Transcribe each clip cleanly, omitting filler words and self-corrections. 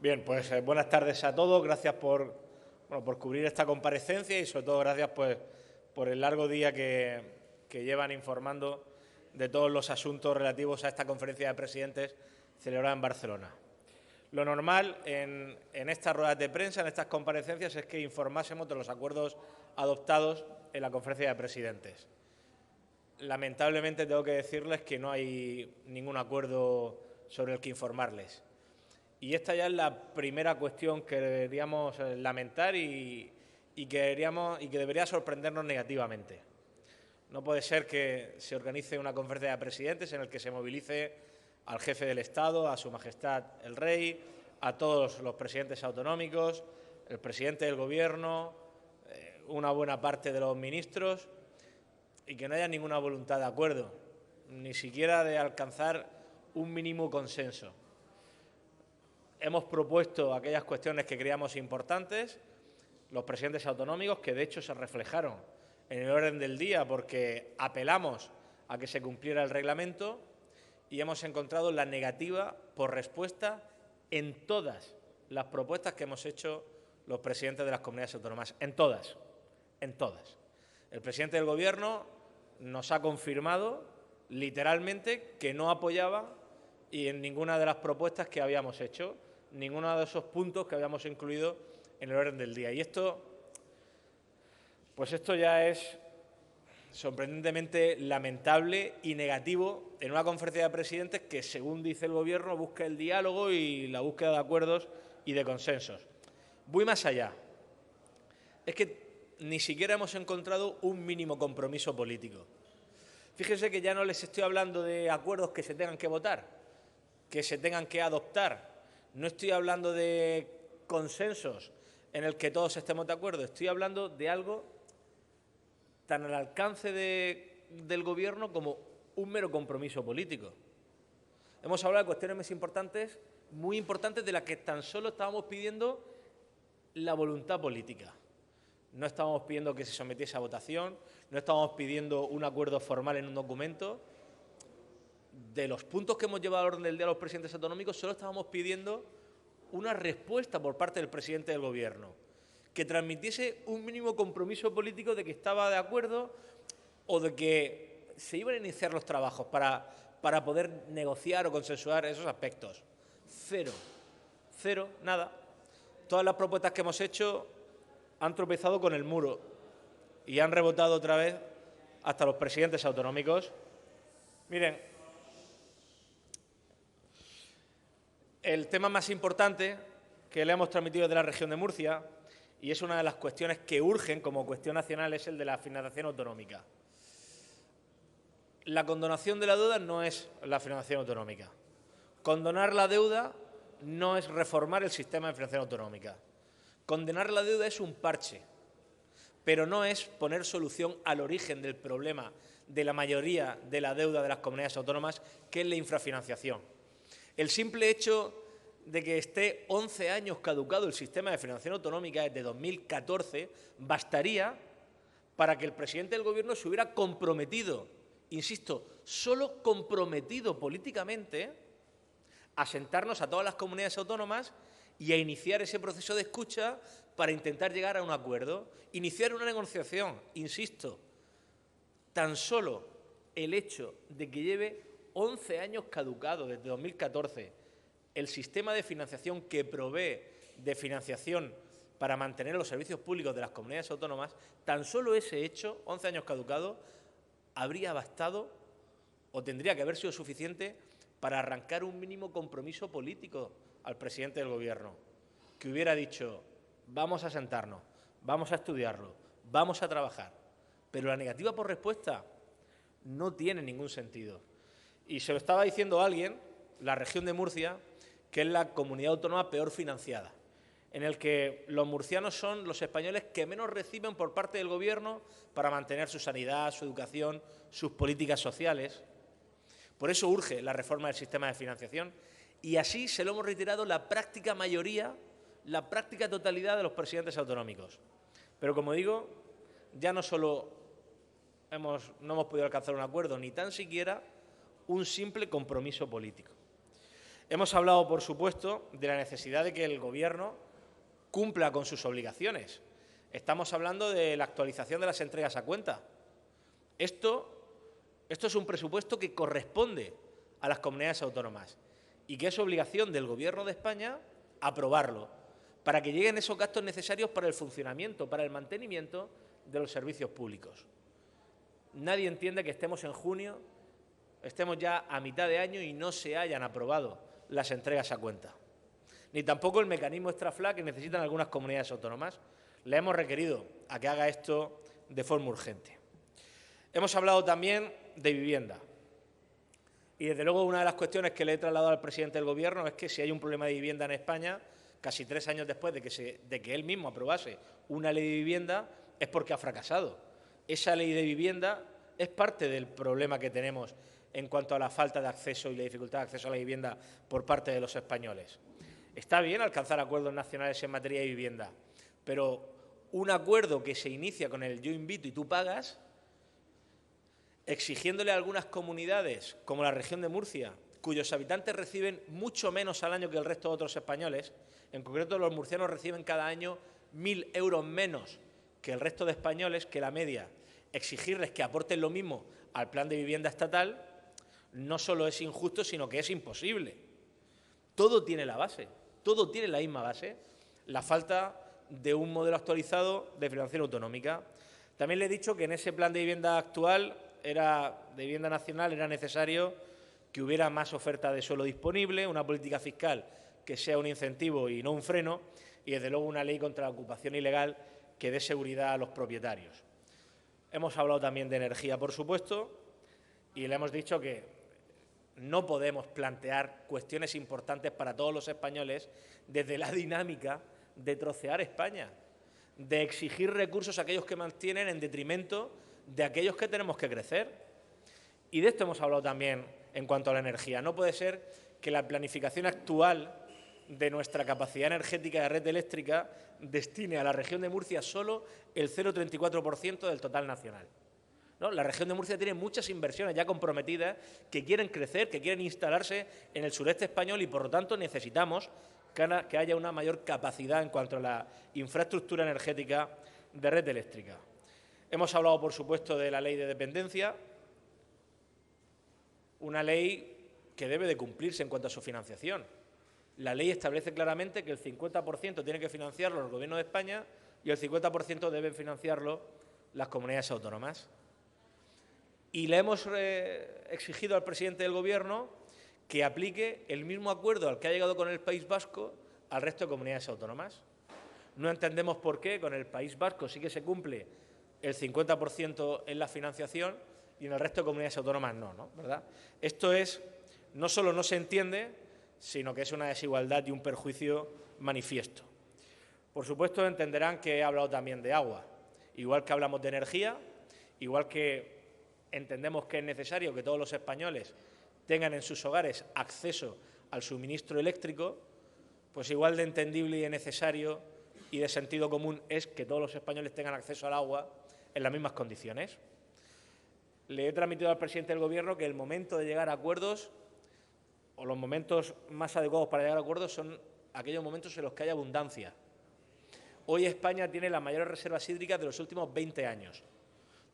Bien, pues buenas tardes a todos. Gracias por cubrir esta comparecencia y, sobre todo, gracias por el largo día que llevan informando de todos los asuntos relativos a esta conferencia de presidentes celebrada en Barcelona. Lo normal en estas ruedas de prensa, en estas comparecencias, es que informásemos de los acuerdos adoptados en la conferencia de presidentes. Lamentablemente tengo que decirles que no hay ningún acuerdo sobre el que informarles. Y esta ya es la primera cuestión que deberíamos lamentar y que debería sorprendernos negativamente. No puede ser que se organice una conferencia de presidentes en la que se movilice al jefe del Estado, a Su Majestad el Rey, a todos los presidentes autonómicos, el presidente del Gobierno, una buena parte de los ministros, y que no haya ninguna voluntad de acuerdo, ni siquiera de alcanzar un mínimo consenso. Hemos propuesto aquellas cuestiones que creíamos importantes, los presidentes autonómicos, que de hecho se reflejaron en el orden del día porque apelamos a que se cumpliera el reglamento, y hemos encontrado la negativa por respuesta en todas las propuestas que hemos hecho los presidentes de las comunidades autónomas, en todas. El presidente del Gobierno nos ha confirmado literalmente que no apoyaba y en ninguna de las propuestas que habíamos hecho, ninguno de esos puntos que habíamos incluido en el orden del día. Y esto ya es sorprendentemente lamentable y negativo en una conferencia de presidentes que, según dice el Gobierno, busca el diálogo y la búsqueda de acuerdos y de consensos. Voy más allá. Es que ni siquiera hemos encontrado un mínimo compromiso político. Fíjense que ya no les estoy hablando de acuerdos que se tengan que votar, que se tengan que adoptar. No estoy hablando de consensos en el que todos estemos de acuerdo. Estoy hablando de algo tan al alcance del Gobierno como un mero compromiso político. Hemos hablado de cuestiones muy importantes, de las que tan solo estábamos pidiendo la voluntad política. No estábamos pidiendo que se sometiese a votación, no estábamos pidiendo un acuerdo formal en un documento. De los puntos que hemos llevado al orden del día a los presidentes autonómicos, solo estábamos pidiendo una respuesta por parte del presidente del Gobierno, que transmitiese un mínimo compromiso político de que estaba de acuerdo o de que se iban a iniciar los trabajos para poder negociar o consensuar esos aspectos. Cero, nada. Todas las propuestas que hemos hecho han tropezado con el muro y han rebotado otra vez hasta los presidentes autonómicos. Miren, el tema más importante que le hemos transmitido de la región de Murcia, y es una de las cuestiones que urgen como cuestión nacional, es el de la financiación autonómica. La condonación de la deuda no es la financiación autonómica. Condonar la deuda no es reformar el sistema de financiación autonómica. Condenar la deuda es un parche, pero no es poner solución al origen del problema de la mayoría de la deuda de las comunidades autónomas, que es la infrafinanciación. El simple hecho de que esté 11 años caducado el sistema de financiación autonómica desde 2014 bastaría para que el presidente del Gobierno se hubiera comprometido, insisto, solo comprometido políticamente, a sentarnos a todas las comunidades autónomas y a iniciar ese proceso de escucha para intentar llegar a un acuerdo, iniciar una negociación. Insisto, tan solo el hecho de que lleve 11 años caducado desde 2014 el sistema de financiación que provee de financiación para mantener los servicios públicos de las comunidades autónomas, tan solo ese hecho, 11 años caducado, habría bastado o tendría que haber sido suficiente para arrancar un mínimo compromiso político al presidente del Gobierno, que hubiera dicho: vamos a sentarnos, vamos a estudiarlo, vamos a trabajar. Pero la negativa por respuesta no tiene ningún sentido. Y se lo estaba diciendo alguien, la región de Murcia, que es la comunidad autónoma peor financiada, en el que los murcianos son los españoles que menos reciben por parte del Gobierno para mantener su sanidad, su educación, sus políticas sociales. Por eso urge la reforma del sistema de financiación, y así se lo hemos reiterado la práctica mayoría, la práctica totalidad de los presidentes autonómicos. Pero, como digo, ya no solo no hemos podido alcanzar un acuerdo, ni tan siquiera un simple compromiso político. Hemos hablado, por supuesto, de la necesidad de que el Gobierno cumpla con sus obligaciones. Estamos hablando de la actualización de las entregas a cuenta. Esto es un presupuesto que corresponde a las comunidades autónomas y que es obligación del Gobierno de España aprobarlo para que lleguen esos gastos necesarios para el funcionamiento, para el mantenimiento de los servicios públicos. Nadie entiende que estemos en junio, estemos ya a mitad de año y no se hayan aprobado las entregas a cuenta. Ni tampoco el mecanismo extra FLA que necesitan algunas comunidades autónomas. Le hemos requerido a que haga esto de forma urgente. Hemos hablado también de vivienda. Y, desde luego, una de las cuestiones que le he trasladado al presidente del Gobierno es que si hay un problema de vivienda en España, casi 3 años después de que él mismo aprobase una ley de vivienda, es porque ha fracasado. Esa ley de vivienda es parte del problema que tenemos en cuanto a la falta de acceso y la dificultad de acceso a la vivienda por parte de los españoles. Está bien alcanzar acuerdos nacionales en materia de vivienda, pero un acuerdo que se inicia con el yo invito y tú pagas, exigiéndole a algunas comunidades, como la región de Murcia, cuyos habitantes reciben mucho menos al año que el resto de otros españoles, en concreto los murcianos reciben cada año 1.000 euros menos que el resto de españoles, que la media, exigirles que aporten lo mismo al plan de vivienda estatal, no solo es injusto, sino que es imposible. Todo tiene la base, todo tiene la misma base, la falta de un modelo actualizado de financiación autonómica. También le he dicho que en ese plan de vivienda actual, de vivienda nacional, era necesario que hubiera más oferta de suelo disponible, una política fiscal que sea un incentivo y no un freno, y, desde luego, una ley contra la ocupación ilegal que dé seguridad a los propietarios. Hemos hablado también de energía, por supuesto, y le hemos dicho que no podemos plantear cuestiones importantes para todos los españoles desde la dinámica de trocear España, de exigir recursos a aquellos que mantienen en detrimento de aquellos que tenemos que crecer. Y de esto hemos hablado también en cuanto a la energía. No puede ser que la planificación actual de nuestra capacidad energética de red eléctrica destine a la región de Murcia solo el 0,34% del total nacional. ¿No? La región de Murcia tiene muchas inversiones ya comprometidas que quieren crecer, que quieren instalarse en el sureste español y, por lo tanto, necesitamos que haya una mayor capacidad en cuanto a la infraestructura energética de red eléctrica. Hemos hablado, por supuesto, de la ley de dependencia, una ley que debe de cumplirse en cuanto a su financiación. La ley establece claramente que el 50% tiene que financiarlo el Gobierno de España y el 50% deben financiarlo las comunidades autónomas. Y le hemos exigido al presidente del Gobierno que aplique el mismo acuerdo al que ha llegado con el País Vasco al resto de comunidades autónomas. No entendemos por qué con el País Vasco sí que se cumple el 50% en la financiación y en el resto de comunidades autónomas no, ¿verdad? Esto no solo no se entiende, sino que es una desigualdad y un perjuicio manifiesto. Por supuesto, entenderán que he hablado también de agua. Igual que hablamos de energía, igual que entendemos que es necesario que todos los españoles tengan en sus hogares acceso al suministro eléctrico, pues igual de entendible y de necesario y de sentido común es que todos los españoles tengan acceso al agua en las mismas condiciones. Le he transmitido al presidente del Gobierno que el momento de llegar a acuerdos, o los momentos más adecuados para llegar a acuerdos, son aquellos momentos en los que hay abundancia. Hoy España tiene las mayores reservas hídricas de los últimos 20 años.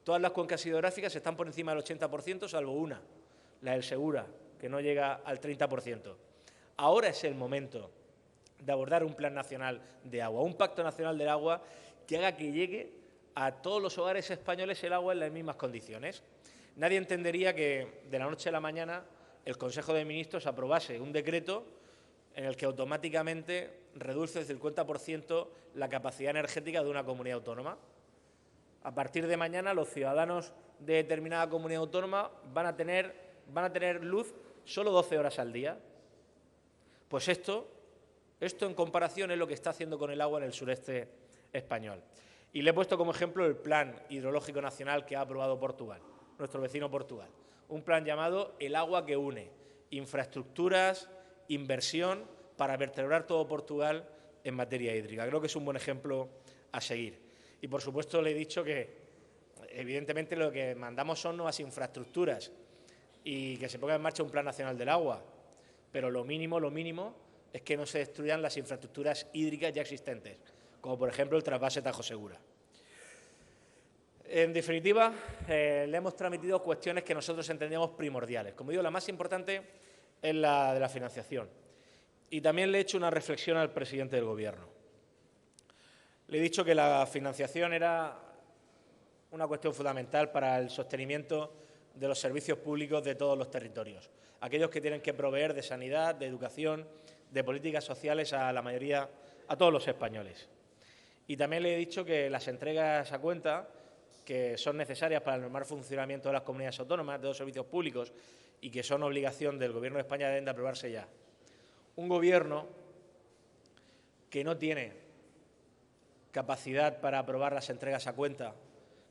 Todas las cuencas hidrográficas están por encima del 80%, salvo una, la del Segura, que no llega al 30%. Ahora es el momento de abordar un plan nacional de agua, un pacto nacional del agua que haga que llegue a todos los hogares españoles el agua en las mismas condiciones. Nadie entendería que de la noche a la mañana el Consejo de Ministros aprobase un decreto en el que automáticamente reduce el 50% la capacidad energética de una comunidad autónoma. A partir de mañana, los ciudadanos de determinada comunidad autónoma van a tener luz solo 12 horas al día. Pues esto en comparación es lo que está haciendo con el agua en el sureste español. Y le he puesto como ejemplo el Plan Hidrológico Nacional que ha aprobado Portugal, nuestro vecino Portugal. Un plan llamado El agua que une, infraestructuras, inversión para vertebrar todo Portugal en materia hídrica. Creo que es un buen ejemplo a seguir. Y, por supuesto, le he dicho que, evidentemente, lo que mandamos son nuevas infraestructuras y que se ponga en marcha un Plan Nacional del Agua. pero lo mínimo es que no se destruyan las infraestructuras hídricas ya existentes, como por ejemplo el trasvase Tajo Segura. En definitiva, le hemos transmitido cuestiones que nosotros entendíamos primordiales. Como digo, la más importante es la de la financiación. Y también le he hecho una reflexión al presidente del Gobierno. Le he dicho que la financiación era una cuestión fundamental para el sostenimiento de los servicios públicos de todos los territorios, aquellos que tienen que proveer de sanidad, de educación, de políticas sociales a la mayoría, a todos los españoles. Y también le he dicho que las entregas a cuenta, que son necesarias para el normal funcionamiento de las comunidades autónomas, de los servicios públicos, y que son obligación del Gobierno de España, deben de aprobarse ya. Un Gobierno que no tiene capacidad para aprobar las entregas a cuenta,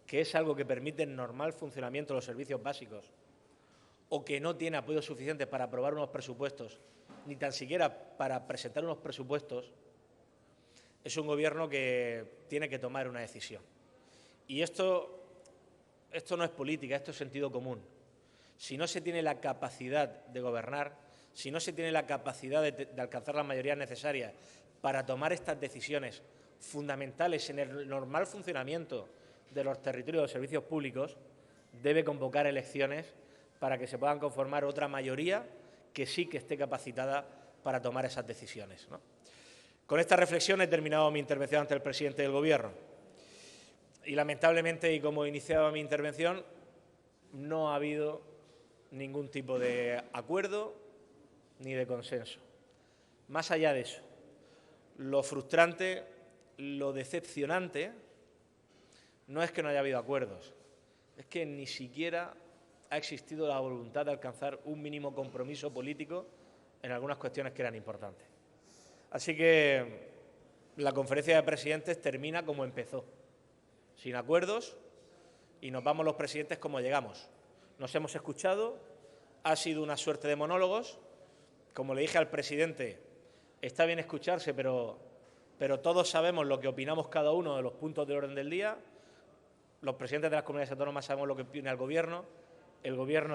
que es algo que permite el normal funcionamiento de los servicios básicos, o que no tiene apoyo suficiente para aprobar unos presupuestos, ni tan siquiera para presentar unos presupuestos, es un Gobierno que tiene que tomar una decisión. Y esto no es política, esto es sentido común. Si no se tiene la capacidad de gobernar, si no se tiene la capacidad de alcanzar las mayorías necesarias para tomar estas decisiones fundamentales en el normal funcionamiento de los territorios de los servicios públicos, debe convocar elecciones para que se puedan conformar otra mayoría que sí que esté capacitada para tomar esas decisiones, ¿no? Con esta reflexión he terminado mi intervención ante el presidente del Gobierno. Y lamentablemente, y como iniciaba mi intervención, no ha habido ningún tipo de acuerdo ni de consenso. Más allá de eso, lo frustrante, lo decepcionante, no es que no haya habido acuerdos, es que ni siquiera ha existido la voluntad de alcanzar un mínimo compromiso político en algunas cuestiones que eran importantes. Así que la conferencia de presidentes termina como empezó, sin acuerdos, y nos vamos los presidentes como llegamos. Nos hemos escuchado, ha sido una suerte de monólogos. Como le dije al presidente, está bien escucharse, pero todos sabemos lo que opinamos cada uno de los puntos del orden del día. Los presidentes de las comunidades autónomas sabemos lo que opina el Gobierno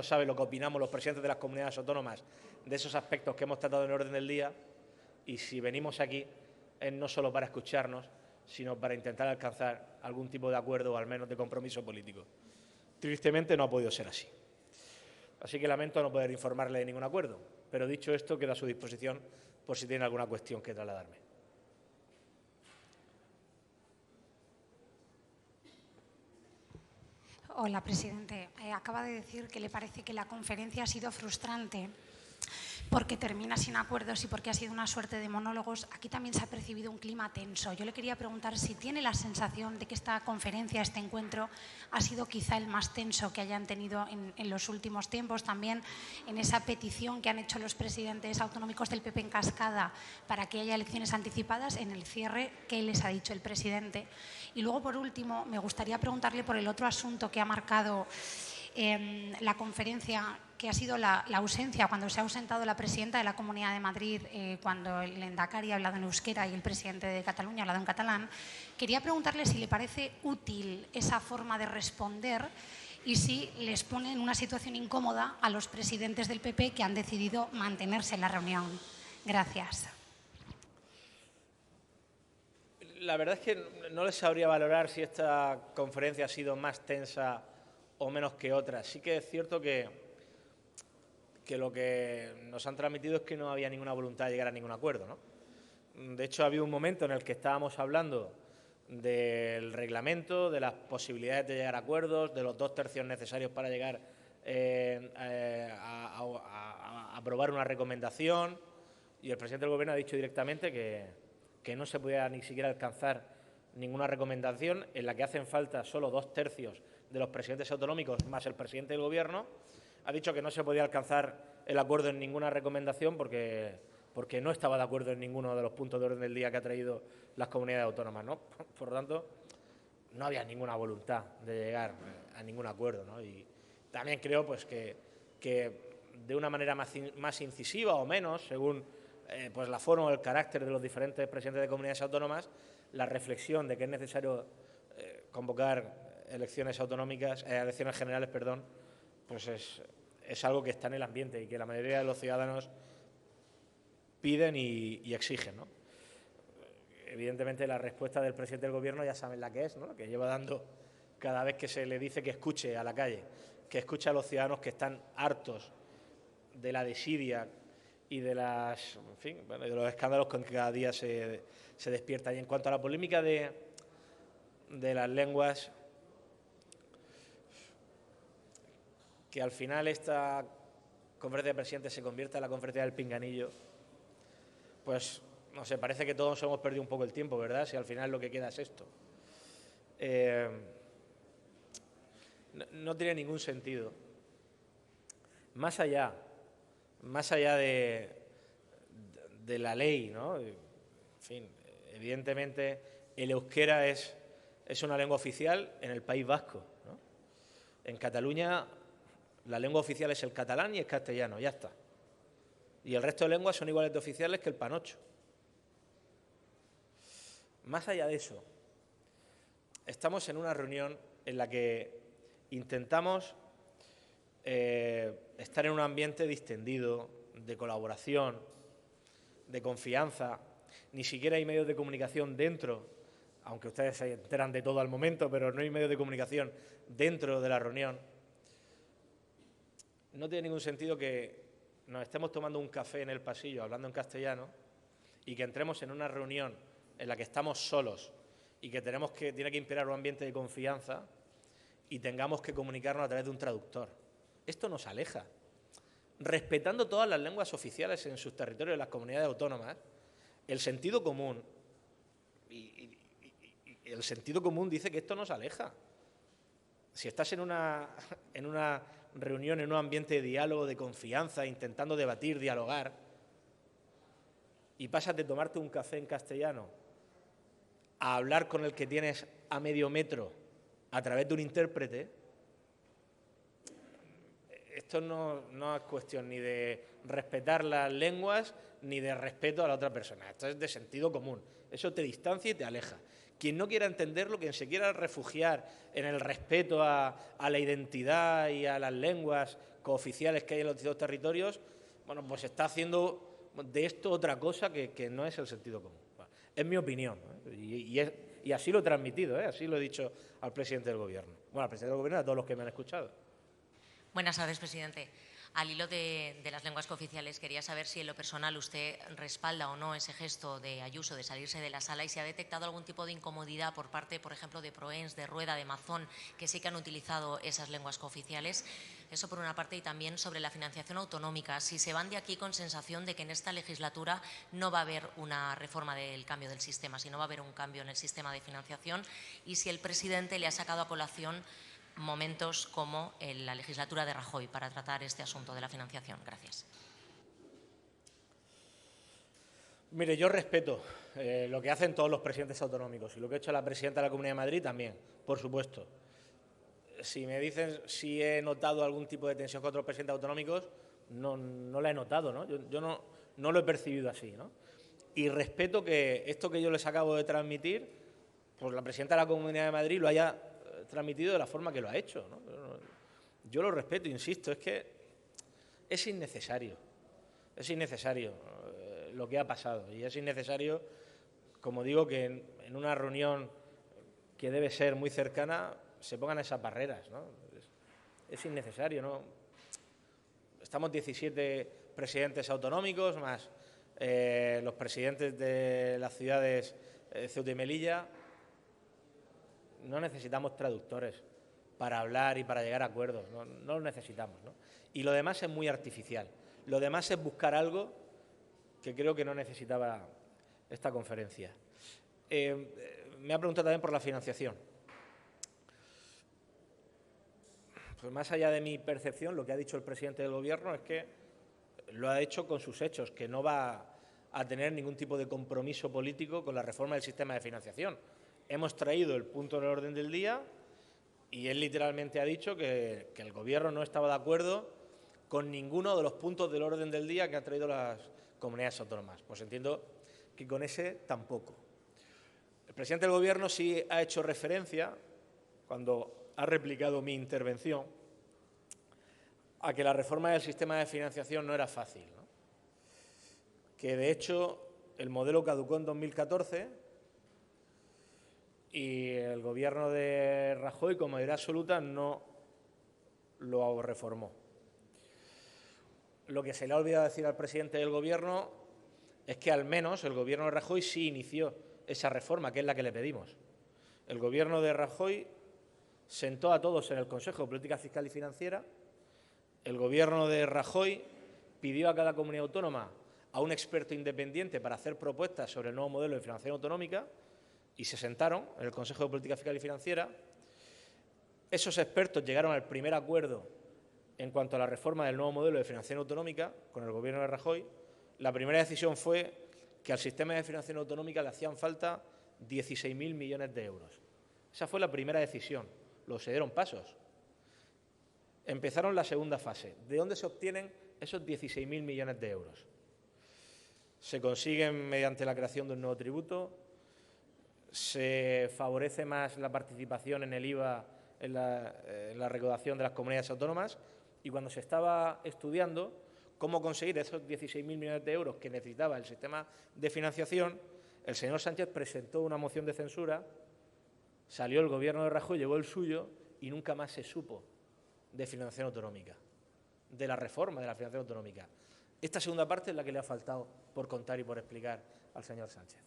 sabe lo que opinamos los presidentes de las comunidades autónomas de esos aspectos que hemos tratado en el orden del día, y si venimos aquí es no solo para escucharnos, sino para intentar alcanzar algún tipo de acuerdo o al menos de compromiso político. Tristemente no ha podido ser así. Así que lamento no poder informarle de ningún acuerdo, pero dicho esto, queda a su disposición por si tiene alguna cuestión que trasladarme. Hola, presidente. Acaba de decir que le parece que la conferencia ha sido frustrante porque termina sin acuerdos y porque ha sido una suerte de monólogos. Aquí también se ha percibido un clima tenso. Yo le quería preguntar si tiene la sensación de que esta conferencia, este encuentro, ha sido quizá el más tenso que hayan tenido en los últimos tiempos. También en esa petición que han hecho los presidentes autonómicos del PP en cascada para que haya elecciones anticipadas, en el cierre, ¿qué les ha dicho el presidente? Y luego, por último, me gustaría preguntarle por el otro asunto que ha marcado la conferencia, que ha sido la ausencia, cuando se ha ausentado la presidenta de la Comunidad de Madrid, cuando el Endacari ha hablado en euskera y el presidente de Cataluña ha hablado en catalán. Quería preguntarle si le parece útil esa forma de responder y si les pone en una situación incómoda a los presidentes del PP que han decidido mantenerse en la reunión. Gracias. La verdad es que no les sabría valorar si esta conferencia ha sido más tensa o menos que otras. Sí que es cierto que lo que nos han transmitido es que no había ninguna voluntad de llegar a ningún acuerdo, ¿no? De hecho, había un momento en el que estábamos hablando del reglamento, de las posibilidades de llegar a acuerdos, de los 2 tercios necesarios para llegar a aprobar una recomendación, y el presidente del Gobierno ha dicho directamente que no se podía ni siquiera alcanzar ninguna recomendación en la que hacen falta solo 2 tercios de los presidentes autonómicos más el presidente del Gobierno. Ha dicho que no se podía alcanzar el acuerdo en ninguna recomendación porque no estaba de acuerdo en ninguno de los puntos de orden del día que ha traído las comunidades autónomas, ¿no? Por lo tanto, no había ninguna voluntad de llegar a ningún acuerdo, ¿no? Y también creo pues, que de una manera más incisiva o menos, según pues la forma o el carácter de los diferentes presidentes de comunidades autónomas, la reflexión de que es necesario convocar elecciones generales, pues es algo que está en el ambiente y que la mayoría de los ciudadanos piden y exigen, ¿no? Evidentemente, la respuesta del presidente del Gobierno ya saben la que es, ¿no? La que lleva dando cada vez que se le dice que escuche a la calle, que escuche a los ciudadanos que están hartos de la desidia y de de los escándalos con que cada día se despierta. Y en cuanto a la polémica de las lenguas, que al final esta conferencia de presidentes se convierta en la conferencia del pinganillo, pues no sé, parece que todos hemos perdido un poco el tiempo, ¿verdad? Si al final lo que queda es esto. No tiene ningún sentido. Más allá de la ley, ¿no? En fin, evidentemente el euskera es una lengua oficial en el País Vasco, ¿no? En Cataluña la lengua oficial es el catalán y el castellano, ya está. Y el resto de lenguas son iguales de oficiales que el panocho. Más allá de eso, estamos en una reunión en la que intentamos estar en un ambiente distendido, de colaboración, de confianza. Ni siquiera hay medios de comunicación dentro, aunque ustedes se enteran de todo al momento, pero no hay medios de comunicación dentro de la reunión. No tiene ningún sentido que nos estemos tomando un café en el pasillo hablando en castellano y que entremos en una reunión en la que estamos solos y que tiene que imperar un ambiente de confianza y tengamos que comunicarnos a través de un traductor. Esto nos aleja. Respetando todas las lenguas oficiales en sus territorios de las comunidades autónomas, el sentido común el sentido común dice que esto nos aleja. Si estás en una reunión, en un ambiente de diálogo, de confianza, intentando debatir, dialogar, y pasas de tomarte un café en castellano a hablar con el que tienes a medio metro a través de un intérprete, esto no es cuestión ni de respetar las lenguas ni de respeto a la otra persona. Esto es de sentido común. Eso te distancia y te aleja. Quien no quiera entenderlo, quien se quiera refugiar en el respeto a la identidad y a las lenguas cooficiales que hay en los distintos territorios, bueno, pues está haciendo de esto otra cosa que no es el sentido común. Bueno, es mi opinión, ¿eh? Y así lo he transmitido, ¿eh? Así lo he dicho al presidente del Gobierno. Bueno, al presidente del Gobierno y a todos los que me han escuchado. Buenas tardes, presidente. Al hilo de las lenguas cooficiales, quería saber si en lo personal usted respalda o no ese gesto de Ayuso de salirse de la sala y si ha detectado algún tipo de incomodidad por parte, por ejemplo, de Proens, de Rueda, de Mazón, que sí que han utilizado esas lenguas cooficiales. Eso por una parte, y también sobre la financiación autonómica. Si se van de aquí con sensación de que en esta legislatura no va a haber una reforma del cambio del sistema, si no va a haber un cambio en el sistema de financiación, y si el presidente le ha sacado a colación momentos como en la legislatura de Rajoy para tratar este asunto de la financiación. Gracias. Mire, yo respeto lo que hacen todos los presidentes autonómicos y lo que ha hecho la presidenta de la Comunidad de Madrid también, por supuesto. Si me dicen si he notado algún tipo de tensión con otros presidentes autonómicos, no la he notado, ¿no? Yo no lo he percibido así, ¿no? Y respeto que esto que yo les acabo de transmitir, pues la presidenta de la Comunidad de Madrid lo haya transmitido de la forma que lo ha hecho, ¿no? Yo lo respeto, insisto, es que es innecesario lo que ha pasado y es innecesario, como digo, que en una reunión que debe ser muy cercana se pongan esas barreras, ¿no? Es innecesario, ¿no? Estamos 17 presidentes autonómicos más los presidentes de las ciudades Ceuta y Melilla. No necesitamos traductores para hablar y para llegar a acuerdos, no lo necesitamos, ¿no? Y lo demás es muy artificial. Lo demás es buscar algo que creo que no necesitaba esta conferencia. Me ha preguntado también por la financiación. Pues más allá de mi percepción, lo que ha dicho el presidente del Gobierno es que lo ha hecho con sus hechos, que no va a tener ningún tipo de compromiso político con la reforma del sistema de financiación. Hemos traído el punto del orden del día y él literalmente ha dicho que el Gobierno no estaba de acuerdo con ninguno de los puntos del orden del día que han traído las comunidades autónomas. Pues entiendo que con ese tampoco. El presidente del Gobierno sí ha hecho referencia, cuando ha replicado mi intervención, a que la reforma del sistema de financiación no era fácil, ¿no? que de hecho el modelo caducó en 2014 y el Gobierno de Rajoy, con mayoría absoluta, no lo reformó. Lo que se le ha olvidado decir al presidente del Gobierno es que al menos el Gobierno de Rajoy sí inició esa reforma, que es la que le pedimos. El Gobierno de Rajoy sentó a todos en el Consejo de Política Fiscal y Financiera. El Gobierno de Rajoy pidió a cada comunidad autónoma a un experto independiente para hacer propuestas sobre el nuevo modelo de financiación autonómica y se sentaron en el Consejo de Política Fiscal y Financiera. Esos expertos llegaron al primer acuerdo en cuanto a la reforma del nuevo modelo de financiación autonómica con el Gobierno de Rajoy. La primera decisión fue que al sistema de financiación autonómica le hacían falta 16.000 millones de euros. Esa fue la primera decisión. Luego se dieron pasos. Empezaron la segunda fase. ¿De dónde se obtienen esos 16.000 millones de euros? Se consiguen mediante la creación de un nuevo tributo, se favorece más la participación en el IVA en la recaudación de las comunidades autónomas, y cuando se estaba estudiando cómo conseguir esos 16.000 millones de euros que necesitaba el sistema de financiación, el señor Sánchez presentó una moción de censura, salió el Gobierno de Rajoy, llevó el suyo y nunca más se supo de financiación autonómica, de la reforma de la financiación autonómica. Esta segunda parte es la que le ha faltado por contar y por explicar al señor Sánchez.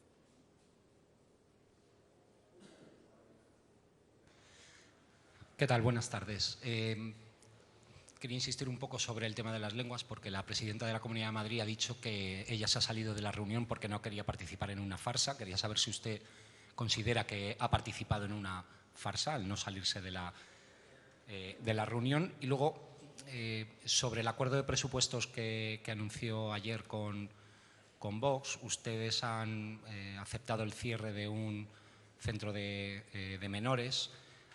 ¿Qué tal? Buenas tardes. Quería insistir un poco sobre el tema de las lenguas porque la presidenta de la Comunidad de Madrid ha dicho que ella se ha salido de la reunión porque no quería participar en una farsa. Quería saber si usted considera que ha participado en una farsa al no salirse de la reunión. Y luego, sobre el acuerdo de presupuestos que anunció ayer con Vox, ustedes han aceptado el cierre de un centro de menores,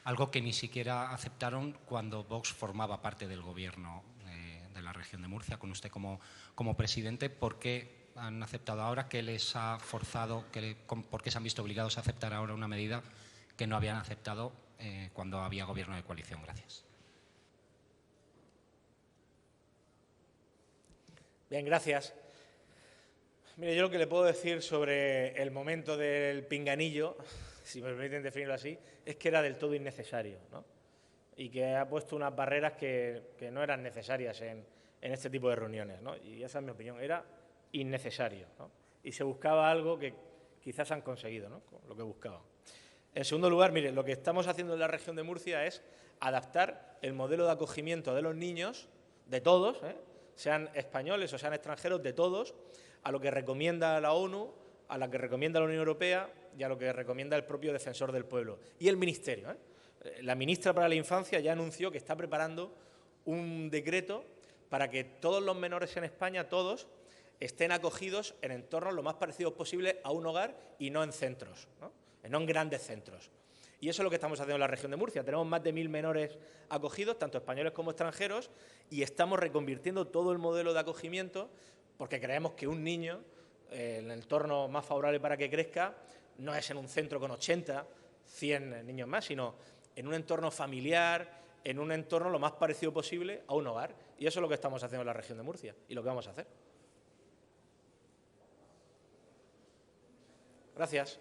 algo que ni siquiera aceptaron cuando Vox formaba parte del Gobierno de la región de Murcia, con usted como presidente. ¿Por qué han aceptado ahora? ¿Qué les ha forzado? ¿Por qué se han visto obligados a aceptar ahora una medida que no habían aceptado cuando había Gobierno de coalición? Gracias. Bien, gracias. Mire, yo lo que le puedo decir sobre el momento del pinganillo, si me permiten definirlo así, es que era del todo innecesario, ¿no? Y que ha puesto unas barreras que no eran necesarias en este tipo de reuniones, ¿no? Y esa es mi opinión, era innecesario, ¿no? Y se buscaba algo que quizás han conseguido, ¿no? Lo que buscaban. En segundo lugar, mire, lo que estamos haciendo en la región de Murcia es adaptar el modelo de acogimiento de los niños, de todos, sean españoles o sean extranjeros, de todos, a lo que recomienda la ONU, a lo que recomienda la Unión Europea y a lo que recomienda el propio Defensor del Pueblo. Y el Ministerio. La ministra para la Infancia ya anunció que está preparando un decreto para que todos los menores en España, todos, estén acogidos en entornos lo más parecidos posible a un hogar y no en centros, no en grandes centros. Y eso es lo que estamos haciendo en la región de Murcia. Tenemos más de 1.000 menores acogidos, tanto españoles como extranjeros, y estamos reconvirtiendo todo el modelo de acogimiento porque creemos que un niño, el entorno más favorable para que crezca, no es en un centro con 80, 100 niños más, sino en un entorno familiar, en un entorno lo más parecido posible a un hogar. Y eso es lo que estamos haciendo en la región de Murcia y lo que vamos a hacer. Gracias.